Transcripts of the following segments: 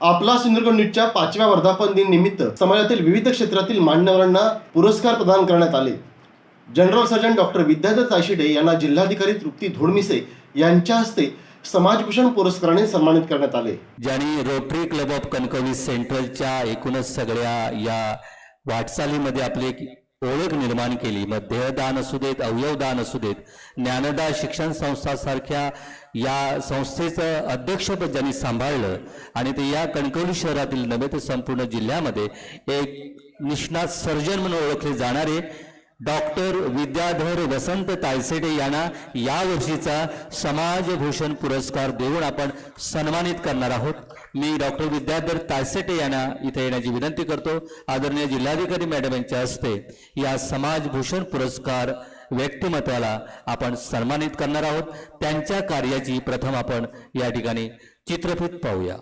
आपला सिंधुदुर्ग न्यूजच्या 5व्या वर्धापन दिन निमित्त समाजातील विविध क्षेत्रातील मान्यवरांना पुरस्कार प्रदान करण्यात आले। General surgeon doctor Vidyadhar Tayshete यांना जिल्हाधिकारी तृप्ती धोडमिसे यांच्या हस्ते समाजभूषण पुरस्काराने सन्मानित करण्यात आले। ज्यांनी रोटरी क्लब ऑफ कणकवली सेंट्रलच्या एकूणच सगळ्या या वाटचालीमध्ये आपली एक ओळख निर्माण केली। मग देहदान असू देत, अवयवदान असू देत, ज्ञानदा शिक्षण संस्था सारख्या या संस्थेचं अध्यक्षपद ज्यांनी सांभाळलं आणि ते या कणकवली शहरातील नव्हे तर संपूर्ण जिल्ह्यामध्ये एक निष्णात सर्जन म्हणून ओळखले जाणारे डॉक्टर विद्याधर वसंत तायसेटे यांना या वर्षीचा समाजभूषण पुरस्कार देऊन आपण सन्मानित करणार आहोत। मी डॉक्टर विद्याधर तायसेटे यांना इथे येण्याची विनंती करतो। आदरणीय जिल्हाधिकारी मॅडम यांच्या हस्ते या समाजभूषण पुरस्कार व्यक्तिमत्वाला आपण सन्मानित करणार आहोत। त्यांच्या कार्याची प्रथम आपण या ठिकाणी चित्रफित पाहूया।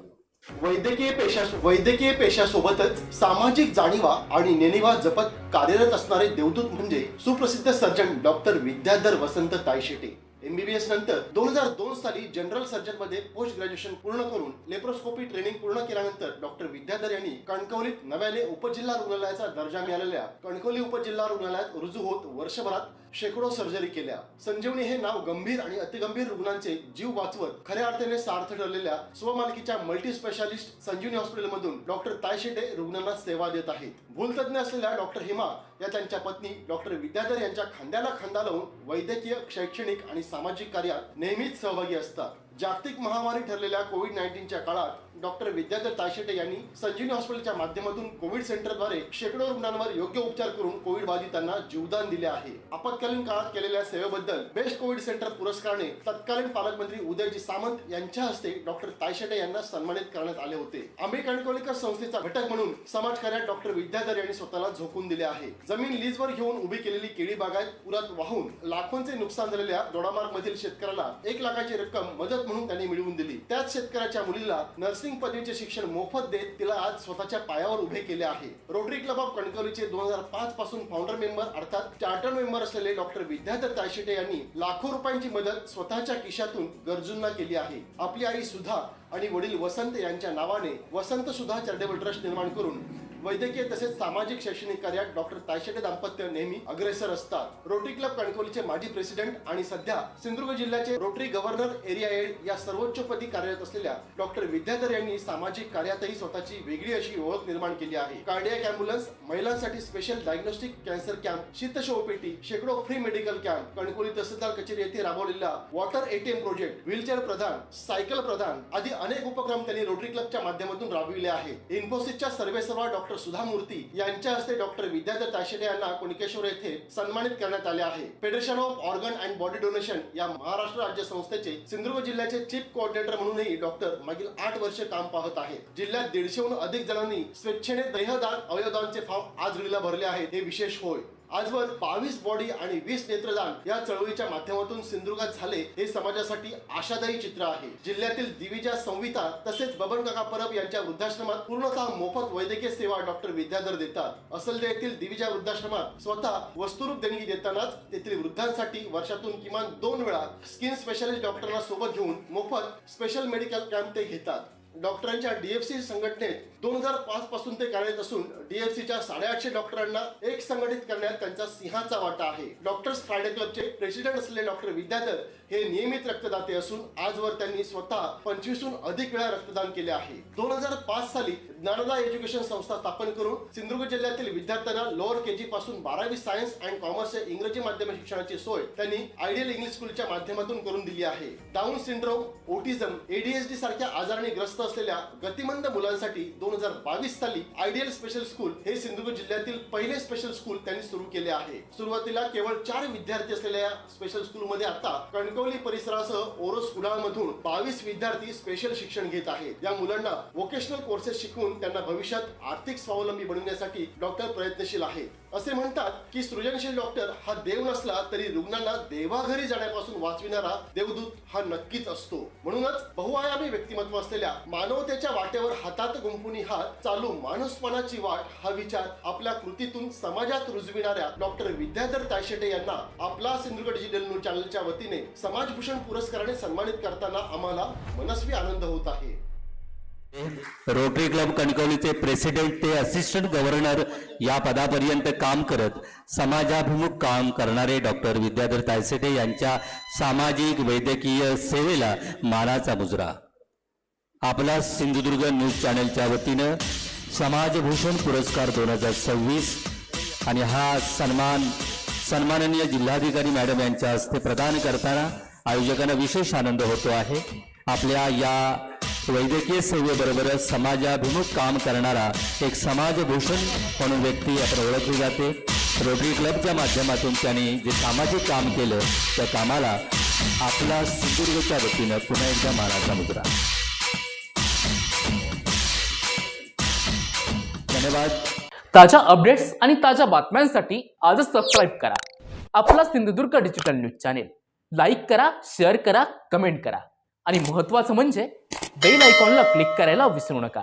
वैद्यकीय पेशासोबतच सामाजिक जाणीवा आणि नेणिवा जपत कार्यरत असणारे देवदूत म्हणजे सुप्रसिद्ध सर्जन डॉक्टर विद्याधर वसंत तायशेटे। MBBS नंतर 2002 साली जनरल सर्जन मध्ये पोस्ट ग्रॅज्युएशन पूर्ण करून लेप्रोस्कोपी ट्रेनिंग पूर्ण केल्यानंतर डॉक्टर विद्याधर यांनी कणकवलीत नव्याने उपजिल्हा रुग्णालयाचा दर्जा मिळालेल्या कणकवली उपजिल्हा रुग्णालयात रुजू होत वर्षभरात शेकडो सर्जरी केल्या। संजीवनी हे नाव गंभीर आणि अतिगंभीर रुग्णांचे जीव वाचवत खऱ्या अर्थाने सार्थ ठरलेल्या स्वमालकीच्या मल्टी स्पेशालिस्ट संजीवनी हॉस्पिटल मधून डॉक्टर तायशेटे रुग्णांना सेवा देत आहेत। भूलतज्ञ असलेल्या डॉक्टर हिमा या त्यांच्या पत्नी डॉक्टर विद्याधर यांच्या खांद्याला खांदा लावून वैद्यकीय, शैक्षणिक आणि सामाजिक कार्यात नेहमीच सहभागी असतात। जागतिक महामारी ठरलेल्या कोविड-19च्या काळात डॉक्टर विद्याधर तायशेटे यांनी संजीवनी हॉस्पिटलच्या माध्यमातून कोविड सेंटरद्वारे शेकडो रुग्णांवर योग्य उपचार करून कोविड बाधितांना जीवदान दिले आहे। आपत्कालीन काळात केलेल्या सेवेबद्दल बेस्ट कोविड सेंटर पुरस्काराने तत्कालीन पालकमंत्री उदयजी सामंत यांच्या हस्ते डॉक्टर तायशेटे यांना सन्मानित करण्यात आले होते। आम्ही कणकवलीकर संस्थेचा घटक म्हणून समाजकार्यात डॉक्टर विद्याधर यांनी स्वतःला झोकून दिले आहे। जमीन लीजवर घेऊन उभी केलेली केळी बागायत पुरात वाहून लाखोंचे नुकसान झालेल्या दोडामार्ग मधील शेतकऱ्याला 1 लाखाची रक्कम मदत म्हणून त्यांनी मिळवून दिली। त्याच शेतकऱ्याच्या मुलीला नर्सिंग पदवीचे शिक्षण मोफत देत तिला आज स्वतःच्या पायावर उभे केले आहे। रोटरी क्लब ऑफ कणकवलीचे 2005 पासून फाउंडर मेंबर अर्थात चार्टर मेंबर असलेले डॉक्टर विद्याधर तायशेटे यांनी लाखो रुपयांची मदत स्वतःच्या खिशातून गरजूंना केली आहे। आपली आई सुधा आणि वडील वसंत यांच्या नावाने वसंत सुधा चॅरिटेबल ट्रस्ट निर्माण करून वैद्यकीय तसेच सामाजिक शैक्षणिक कार्यात डॉक्टर तायशेटे दाम्पत्य नेहमी अग्रेसर असतात। रोटरी क्लब कणकवलीचे माजी प्रेसिडेंट आणि सध्या सिंधुदुर्ग जिल्ह्याचे रोटरी गव्हर्नर एरिया हेड या सर्वोच्चपदी कार्यरत असलेल्या डॉक्टर विद्याधर यांनी सामाजिक कार्यातही स्वतःची वेगळी अशी ओळख निर्माण केली आहे। कार्डियक ॲम्ब्युलन्स, महिलांसाठी स्पेशल डायग्नोस्टिक कॅन्सर कॅम्प, शीतशोपेटी, शेकडो फ्री मेडिकल कॅम्प, कणकवली तहसीलदार कचेरी येथे राबवलेला वॉटर ATM प्रोजेक्ट, व्हीलचेअर प्रदान, सायकल प्रदान आदी अनेक उपक्रम त्यांनी रोटरी क्लबच्या माध्यमातून राबविले आहेत। इन्फोसिसच्या सर्वेसर्वा डॉक्टर सुधा मूर्ती यांच्या हस्ते डॉक्टर विद्याधर तायशेटे यांना कुणकेश्वर येथे सन्मानित करण्यात आले आहे। Federation of organ and body donation या महाराष्ट्र राज्य संस्थेचे सिंधुदुर्ग जिल्ह्याचे चीफ कोऑर्डिनेटर म्हणूनही डॉक्टर मागील 8 वर्ष काम पाहत आहेत। जिल्ह्यात 150हून अधिक जणांनी स्वेच्छेने देहदान, अवयवदानचे फॉर्म आज घडीला भरले आहेत, हे विशेष होय। आजवर 22 बॉडी आणि 20 नेत्रदान या चळवळीच्या माध्यमातून सिंधुदुर्गात झाले, हे समाजासाठी आशादायी चित्र आहे। जिल्ह्यातील दिविजा संविता तसेच बबन काका परब यांच्या वृद्धाश्रमात पूर्णतः मोफत वैद्यकीय सेवा डॉक्टर विद्याधर देतात। असलदे येथील दिविजा वृद्धाश्रमात स्वतः वस्तुरूप देणगी देतानाच तेथील वृद्धांसाठी वर्षातून किमान 2 वेळा स्किन स्पेशालिस्ट डॉक्टरांना सोबत घेऊन मोफत स्पेशल मेडिकल कॅम्प ते घेतात। डॉक्टरांच्या DFC संघटनेत 2005 पासून ते कार्यरत असून DFCच्या 850 डॉक्टरांना एक संघटित करण्यात त्यांचा सिंहाचा वाटा आहे। डॉक्टर्स फ्रायडे क्लबचे प्रेसिडेंट असलेले डॉक्टर विद्याधर हे नियमित रक्तदाते असून आजवर त्यांनी स्वतः 25हून अधिक वेळा रक्तदान केले आहे। 2005 साली ज्ञानदा एज्युकेशन संस्था स्थापन करून सिंधुदुर्ग जिल्ह्यातील विद्यार्थ्यांना लोअर KG पासून 12वी सायन्स अँड कॉमर्स या इंग्रजी माध्यम शिक्षणाची सोय त्यांनी आयडियल इंग्लिश स्कूलच्या माध्यमातून करून दिली आहे। डाऊन सिंड्रोम, ऑटिझम, ADHD सारख्या आजाराने ग्रस्त असलेल्या गतिमंद मुलांसाठी 2022 साली आयडियल स्पेशल स्कूल हे सिंधुदुर्ग जिल्ह्यातील पहिले स्पेशल स्कूल त्यांनी सुरू केले आहे। सुरुवातीला केवळ 4 विद्यार्थी असलेल्या स्पेशल स्कूल मध्ये आता कणकवली परिसरासह ओरोस कुडाळमधून 22 विद्यार्थी स्पेशल शिक्षण घेत आहेत। या मुलांना वोकेशनल कोर्सेस शिकवून त्यांना भविष्यात आर्थिक स्वावलंबी बनवण्यासाठी डॉक्टर प्रयत्नशील आहेत। असे म्हणतात की सृजनशील डॉक्टर हा देव नसला तरी रुग्णांना देवाघरी जाण्यापासून वाचविणारा देवदूत हा नक्कीच असतो। म्हणूनच बहुआयामी व्यक्तिमत्व असलेल्या मानवतेच्या वाटेवर हातात गुंफून हात चालू माणूसपणाची वाट हा विचार आपल्या कृतीतून समाजात रुजविणाऱ्या डॉक्टर विद्याधर तायशेटे यांना आपला सिंधुदुर्ग डिजिटल न्यूज चॅनलच्या वतीने समाजभूषण पुरस्काराने सन्मानित करताना आम्हाला मनस्वी आनंद होत आहे। रोटरी क्लब कणकवलीचे प्रेसिडेंट ते असिस्टंट गव्हर्नर या पदापर्यंत काम करत समाजाभिमुख काम करणारे डॉक्टर विद्याधर तायसेटे यांच्या सामाजिक वैद्यकीय सेवेला मानाचा मुजरा. आपला सिंधुदुर्ग न्यूज चॅनलच्या वतीनं समाजभूषण पुरस्कार 2026 आणि हा सन्माननीय जिल्हाधिकारी मॅडम यांच्या हस्ते प्रदान करताना आयोजकांना विशेष आनंद होतो आहे. आपल्या या वैद्यकीय सेवेबरोबरच समाजाभिमुख काम करणारा एक समाजभूषण म्हणून व्यक्ती आपण ओळखली जाते. रोटरी क्लबच्या माध्यमातून त्यांनी जे सामाजिक काम केलं त्या कामाला आपला सिंधुदुर्गच्या वतीनं पुन्हा एकदा मानाचा मुजरा. धन्यवाद. ताज्या अपडेट्स आणि ताज्या बातम्यांसाठी आजच सबस्क्राईब करा आपला Sindhudurg digital news channel. Like करा, शेअर करा, कमेंट करा आणि महत्त्वाचं म्हणजे बेल आयकॉनला क्लिक करायला विसरू नका.